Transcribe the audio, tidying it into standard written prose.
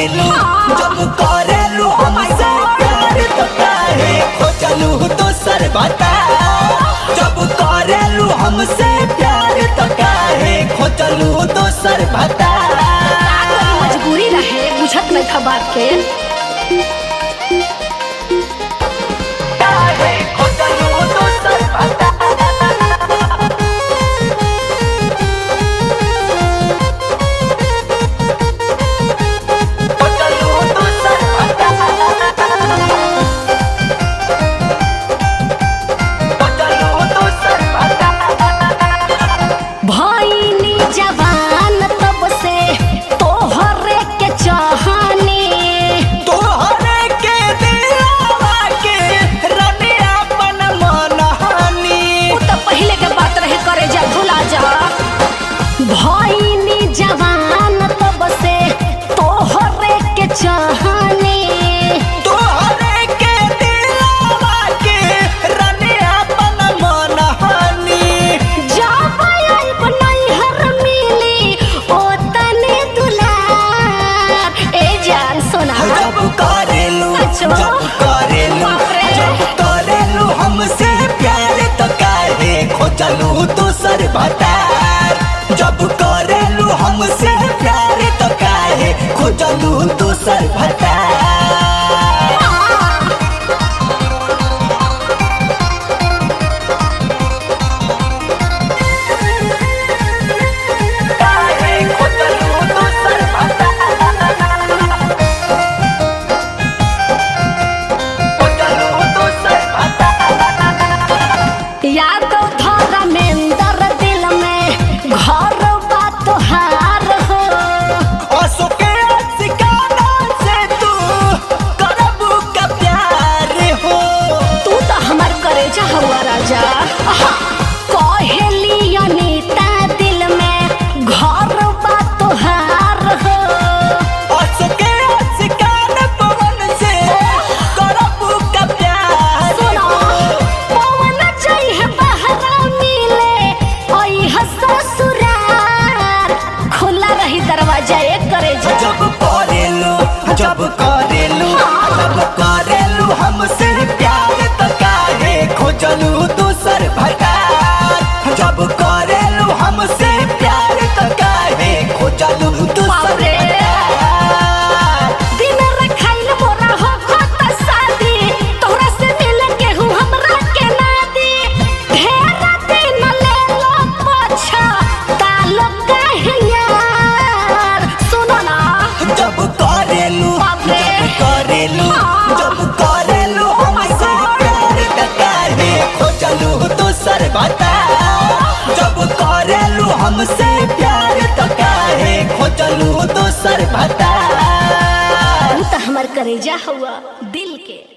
करेलू जब करेलू हमसे प्यार तो काहे खोजलू दोसर बता। जब करेलू हमसे प्यार तो काहे खोजलू दोसर बता। मजबूरी रहे बुझत नहीं था बात के। भईनी जवान तब से तोहरे के चाहनी, तोहरे के दिलवा के रनिया अपन मनहानी। वो तो पहले के बात रहे करे जा भुला जा। भईनी जवान तब से तोहरे के चाहनी, तोहरे के दिलवा के रनिया अपन मनहानी। जब आइब नैहर मिली ओ तने दुलार। ए जान सोना जब करेलू जब करेलू जब करेलू हमसे प्यार तो काहे खोजलू दोसर भतार। जब करेलू हमसे प्यार तो काहे खोजलू दोसर भतार। याद धर्मेंद्र दिल में घर बा तोहार हो। असुके सिकाना से तू करबू का प्यार हो। तू तो हमार करेजा हवा राजा। कहेली अनीता दिल में घर बा तोहार हो। असुके सिकाना पवन से करबू का प्यार सुनो हो। पवन चाहिए बहरा मिले ओई ससुरार। खुला रही दरवाजा एक करेजा। जब करेलू जब करेलू जब करेलू हमसे प्यार तो काहे खोजलू दोसर भतार। जब करेलू हमसे प्यार तो काहे खोजलू दोसर भतार। दिन रखाइल मोरा हो खोता शादी, तोहरा से मिले के हूँ हमरा के नादी। ढेर दिन ले लो पाछा तालो काहे यार। सुनो ना जब करेलू जब करेलू हमसे प्यार तो काहे खोजलू दोसर भतार। जब करेलू हमसे प्यार तो काहे खोजलू दोसर भतार। तू तो हमार करेजा हुआ दिल के।